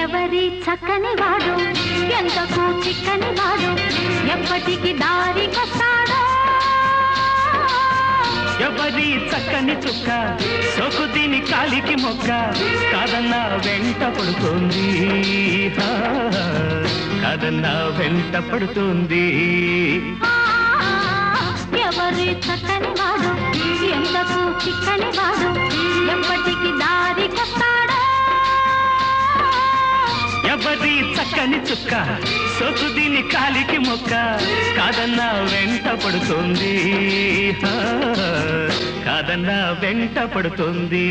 ఎవరి చక్కని వాడు ఎంతకు చిక్కని వాడు ఎప్పటికి దారికొస్తాడో ఎవరి చక్కని చుక్క సోకు దీని కాలికి మొక్క కాదన్నా వెంట పడుతుంది కాదన్నా వెంట పడుతుంది ఎవరి చక్కని వాడు ఎంతకు చిక్కని వాడు ఎప్పటికి దారికొస్తాడో ఎవరి చక్కని చుక్క సోకు దీని కాలికి మొక్క కాదన్నా వెంట పడుతుంది కాదన్నా వెంట పడుతుంది